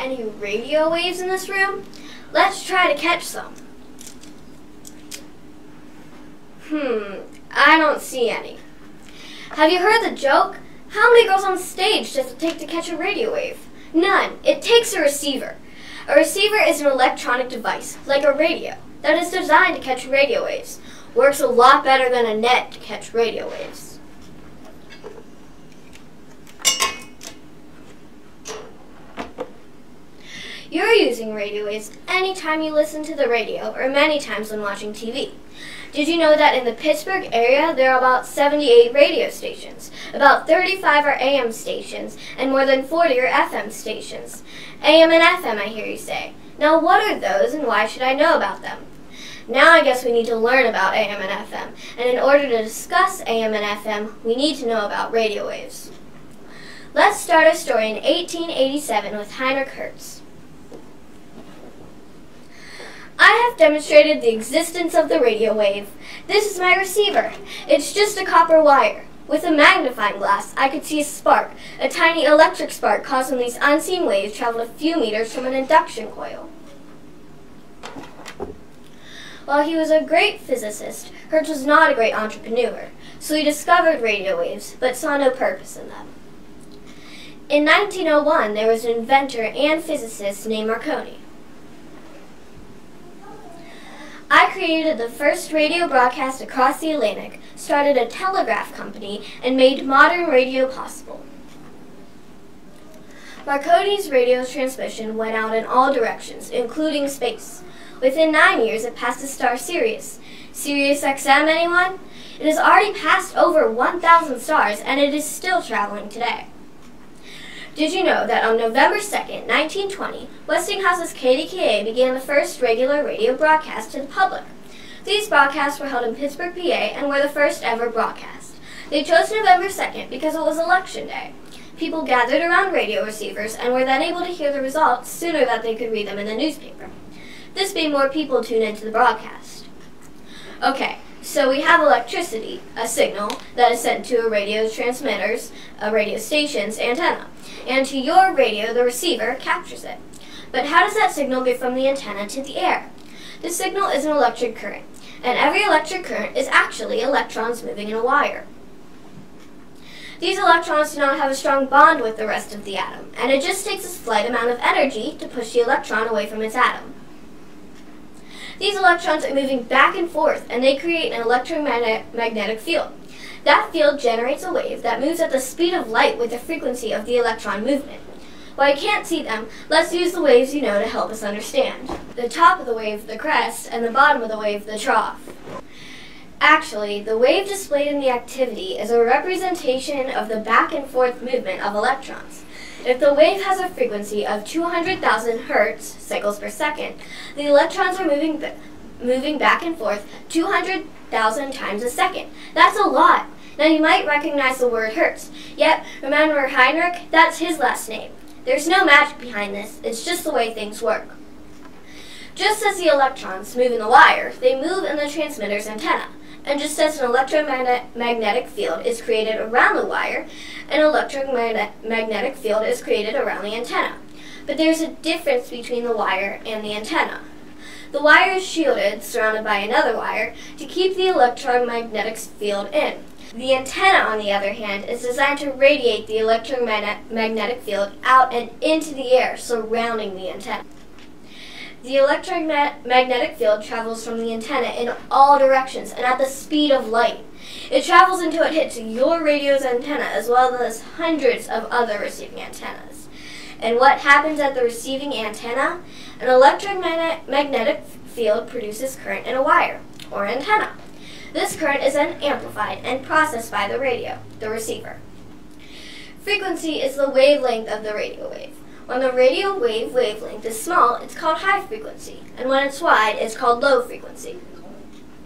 any radio waves in this room? Let's try to catch some. I don't see any. Have you heard the joke? How many girls on stage does it take to catch a radio wave? None. It takes a receiver. A receiver is an electronic device, like a radio, that is designed to catch radio waves. Works a lot better than a net to catch radio waves. You're using radio waves anytime you listen to the radio or many times when watching TV. Did you know that in the Pittsburgh area there are about 78 radio stations? About 35 are AM stations and more than 40 are FM stations. AM and FM, I hear you say. Now what are those and why should I know about them? Now I guess we need to learn about AM and FM, and in order to discuss AM and FM, we need to know about radio waves. Let's start a story in 1887 with Heinrich Hertz. I have demonstrated the existence of the radio wave. This is my receiver. It's just a copper wire. With a magnifying glass, I could see a spark, a tiny electric spark caused when these unseen waves traveled a few meters from an induction coil. While he was a great physicist, Hertz was not a great entrepreneur, so he discovered radio waves, but saw no purpose in them. In 1901, there was an inventor and physicist named Marconi. I created the first radio broadcast across the Atlantic, started a telegraph company, and made modern radio possible. Marconi's radio transmission went out in all directions, including space. Within 9 years, it passed the star Sirius. Sirius XM, anyone? It has already passed over 1,000 stars, and it is still traveling today. Did you know that on November 2nd, 1920, Westinghouse's KDKA began the first regular radio broadcast to the public? These broadcasts were held in Pittsburgh, PA, and were the first ever broadcast. They chose November 2nd because it was Election Day. People gathered around radio receivers and were then able to hear the results sooner than they could read them in the newspaper. This made more people tune into the broadcast. Okay, so we have electricity, a signal that is sent to a radio station's antenna. And to your radio, the receiver captures it. But how does that signal get from the antenna to the air? The signal is an electric current, and every electric current is actually electrons moving in a wire. These electrons do not have a strong bond with the rest of the atom, and it just takes a slight amount of energy to push the electron away from its atom. These electrons are moving back and forth, and they create an electromagnetic field. That field generates a wave that moves at the speed of light with the frequency of the electron movement. While I can't see them, let's use the waves you know to help us understand. The top of the wave, the crest, and the bottom of the wave, the trough. Actually, the wave displayed in the activity is a representation of the back and forth movement of electrons. If the wave has a frequency of 200,000 Hertz, cycles per second, the electrons are moving back and forth 200,000 times a second. That's a lot. Now you might recognize the word Hertz. Yet, remember Heinrich? That's his last name. There's no magic behind this. It's just the way things work. Just as the electrons move in the wire, they move in the transmitter's antenna. And just as an electromagnetic field is created around the wire, an electromagnetic field is created around the antenna. But there's a difference between the wire and the antenna. The wire is shielded, surrounded by another wire, to keep the electromagnetic field in. The antenna, on the other hand, is designed to radiate the electromagnetic field out and into the air surrounding the antenna. The electromagnetic field travels from the antenna in all directions and at the speed of light. It travels until it hits your radio's antenna as well as hundreds of other receiving antennas. And what happens at the receiving antenna? An electromagnetic field produces current in a wire, or antenna. This current is then amplified and processed by the radio, the receiver. Frequency is the wavelength of the radio wave. When the radio wave wavelength is small, it's called high frequency, and when it's wide, it's called low frequency.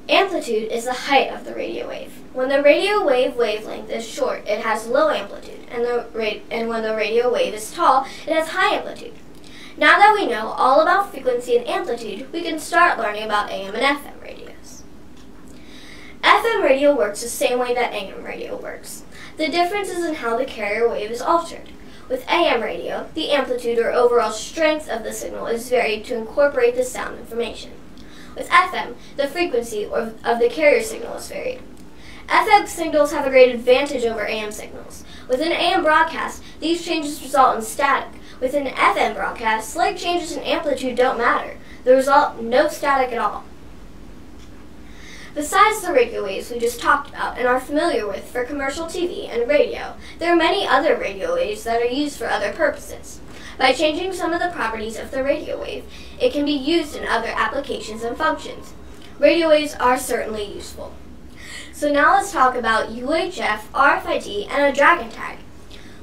Amplitude is the height of the radio wave. When the radio wave wavelength is short, it has low amplitude, and when the radio wave is tall, it has high amplitude. Now that we know all about frequency and amplitude, we can start learning about AM and FM radios. FM radio works the same way that AM radio works. The difference is in how the carrier wave is altered. With AM radio, the amplitude or overall strength of the signal is varied to incorporate the sound information. With FM, the frequency of the carrier signal is varied. FM signals have a great advantage over AM signals. With an AM broadcast, these changes result in static. With an FM broadcast, slight changes in amplitude don't matter. The result, no static at all. Besides the radio waves we just talked about and are familiar with for commercial TV and radio, there are many other radio waves that are used for other purposes. By changing some of the properties of the radio wave, it can be used in other applications and functions. Radio waves are certainly useful. So now let's talk about UHF, RFID, and a dragon tag.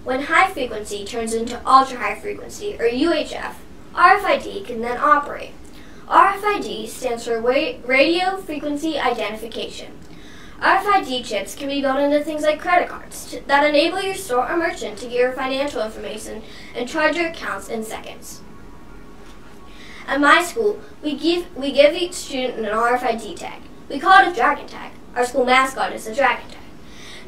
When high frequency turns into ultra high frequency, or UHF, RFID can then operate. RFID stands for Radio Frequency Identification. RFID chips can be built into things like credit cards that enable your store or merchant to get your financial information and charge your accounts in seconds. At my school, we give each student an RFID tag. We call it a dragon tag. Our school mascot is a dragon tag.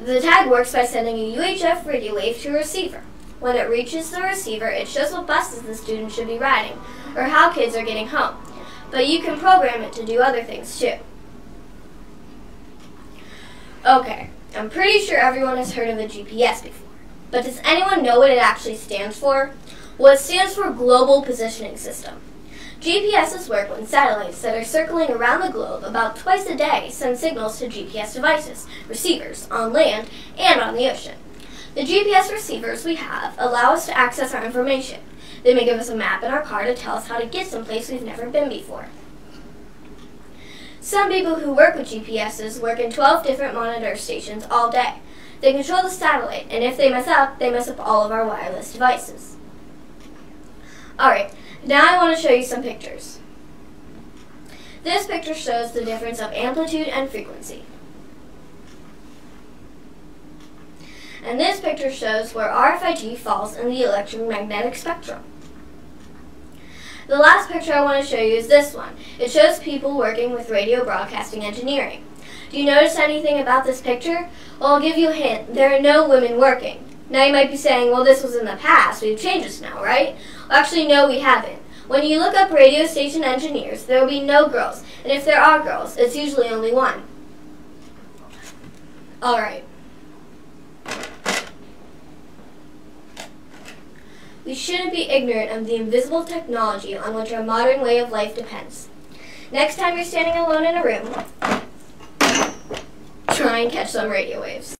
The tag works by sending a UHF radio wave to a receiver. When it reaches the receiver, it shows what buses the student should be riding, or how kids are getting home. But you can program it to do other things too. Okay, I'm pretty sure everyone has heard of a GPS before, but does anyone know what it actually stands for? Well, it stands for Global Positioning System. GPSs work when satellites that are circling around the globe about twice a day send signals to GPS devices, receivers, on land and on the ocean. The GPS receivers we have allow us to access our information. They may give us a map in our car to tell us how to get someplace we've never been before. Some people who work with GPSs work in 12 different monitor stations all day. They control the satellite, and if they mess up all of our wireless devices. Alright, now I want to show you some pictures. This picture shows the difference of amplitude and frequency. And this picture shows where RFID falls in the electromagnetic spectrum. The last picture I want to show you is this one. It shows people working with radio broadcasting engineering. Do you notice anything about this picture? Well, I'll give you a hint. There are no women working. Now you might be saying, well, this was in the past. We've changed this now, right? Well, actually, no, we haven't. When you look up radio station engineers, there will be no girls. And if there are girls, it's usually only one. All right. We shouldn't be ignorant of the invisible technology on which our modern way of life depends. Next time you're standing alone in a room, try and catch some radio waves.